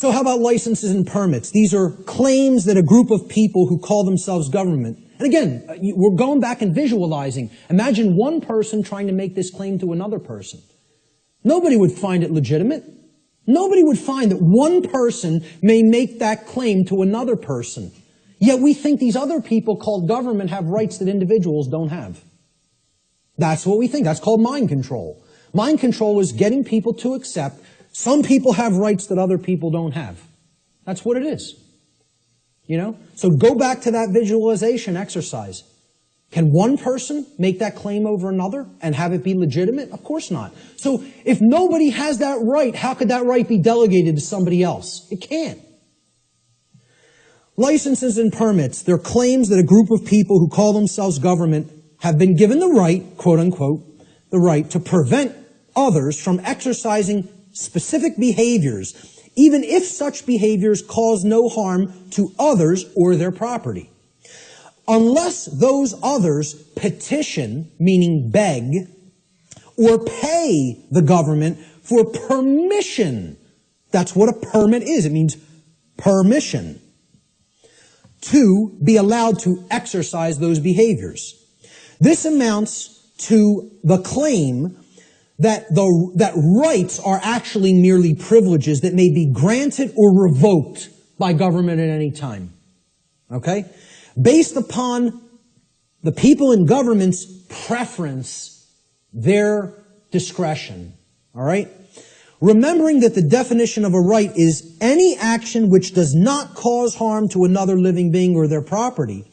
So how about licenses and permits? These are claims that a group of people who call themselves government, and again, we're going back and visualizing. Imagine one person trying to make this claim to another person. Nobody would find it legitimate. Nobody would find that one person may make that claim to another person. Yet we think these other people called government have rights that individuals don't have. That's what we think. That's called mind control. Mind control is getting people to accept some people have rights that other people don't have. That's what it is. You know? So go back to that visualization exercise. Can one person make that claim over another and have it be legitimate? Of course not. So if nobody has that right, how could that right be delegated to somebody else? It can't. Licenses and permits, they're claims that a group of people who call themselves government have been given the right, quote unquote, the right to prevent others from exercising specific behaviors, even if such behaviors cause no harm to others or their property. Unless those others petition, meaning beg, or pay the government for permission. That's what a permit is. It means permission to be allowed to exercise those behaviors. This amounts to the claim that rights are actually merely privileges that may be granted or revoked by government at any time. Okay? Based upon the people in government's preference, their discretion. All right? Remembering that the definition of a right is any action which does not cause harm to another living being or their property,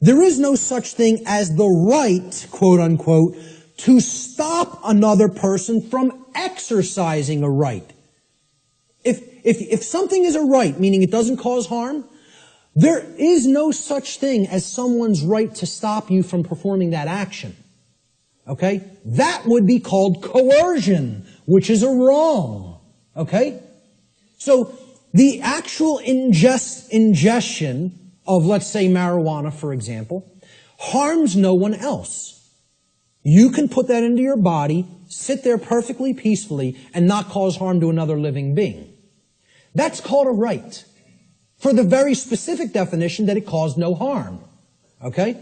there is no such thing as the right, quote unquote, to stop another person from exercising a right. If something is a right, meaning it doesn't cause harm, there is no such thing as someone's right to stop you from performing that action. Okay? That would be called coercion, which is a wrong. Okay? So, the actual ingestion of, let's say, marijuana, for example, harms no one else. You can put that into your body, sit there perfectly peacefully, and not cause harm to another living being. That's called a right. For the very specific definition that it caused no harm. Okay?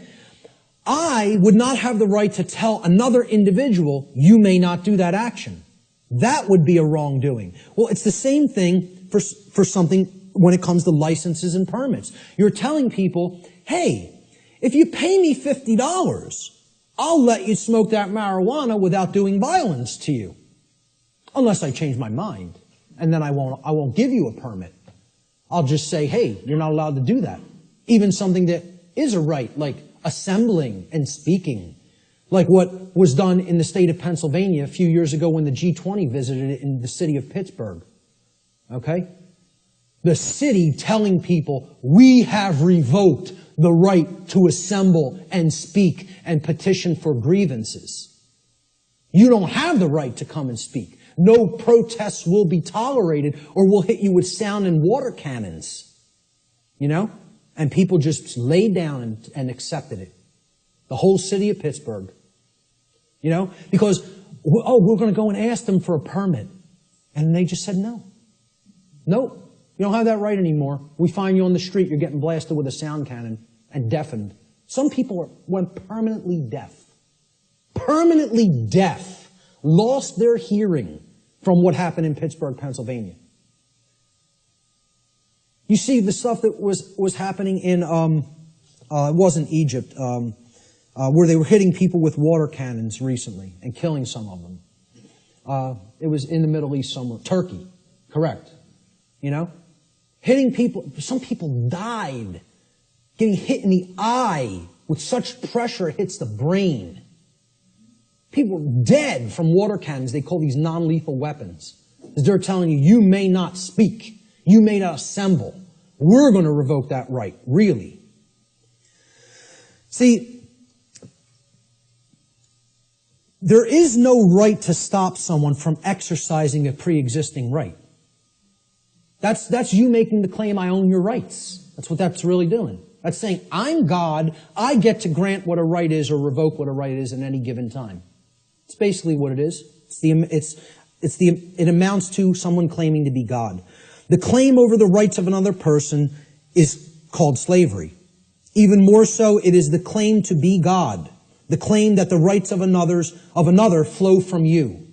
I would not have the right to tell another individual, you may not do that action. That would be a wrongdoing. Well, it's the same thing for something when it comes to licenses and permits. You're telling people, hey, if you pay me $50, I'll let you smoke that marijuana without doing violence to you. Unless I change my mind. And then I won't give you a permit. I'll just say, hey, you're not allowed to do that. Even something that is a right, like assembling and speaking. Like what was done in the state of Pennsylvania a few years ago when the G20 visited it in the city of Pittsburgh. Okay? The city telling people, we have revoked the right to assemble and speak and petition for grievances. You don't have the right to come and speak. No protests will be tolerated or we'll hit you with sound and water cannons. You know? And people just laid down and accepted it. The whole city of Pittsburgh. You know? Because, oh, we're going to go and ask them for a permit. And they just said no. Nope. You don't have that right anymore. We find you on the street, you're getting blasted with a sound cannon and deafened. Some people went permanently deaf. Permanently deaf. Lost their hearing from what happened in Pittsburgh, Pennsylvania. You see the stuff that was happening in, it wasn't Egypt, where they were hitting people with water cannons recently and killing some of them. It was in the Middle East somewhere. Turkey. Correct. You know? Hitting people, some people died getting hit in the eye with such pressure it hits the brain. People are dead from water cannons. They call these non-lethal weapons. Because they're telling you, you may not speak. You may not assemble. We're going to revoke that right. Really. See, there is no right to stop someone from exercising a pre-existing right. That's you making the claim, I own your rights. That's what that's really doing. That's saying, I'm God, I get to grant what a right is or revoke what a right is at any given time. It's basically what it is. It amounts to someone claiming to be God. The claim over the rights of another person is called slavery. Even more so, it is the claim to be God, the claim that the rights of another flow from you.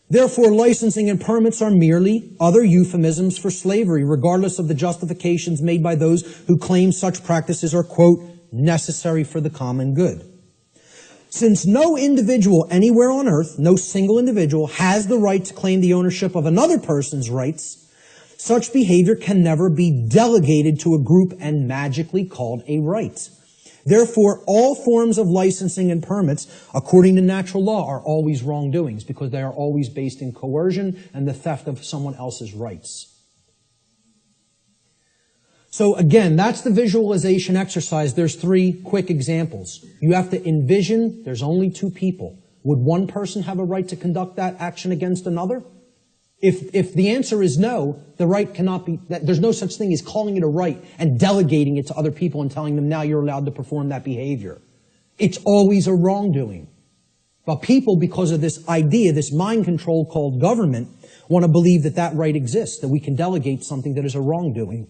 Therefore, licensing and permits are merely other euphemisms for slavery, regardless of the justifications made by those who claim such practices are, quote, necessary for the common good. Since no individual anywhere on earth, no single individual, has the right to claim the ownership of another person's rights, such behavior can never be delegated to a group and magically called a right. Therefore, all forms of licensing and permits, according to natural law, are always wrongdoings because they are always based in coercion and the theft of someone else's rights. So again, that's the visualization exercise. There's 3 quick examples. You have to envision there's only 2 people. Would one person have a right to conduct that action against another? If the answer is no, the right cannot be, there's no such thing as calling it a right and delegating it to other people and telling them now you're allowed to perform that behavior. It's always a wrongdoing. But people, because of this idea, this mind control called government, want to believe that that right exists, that we can delegate something that is a wrongdoing.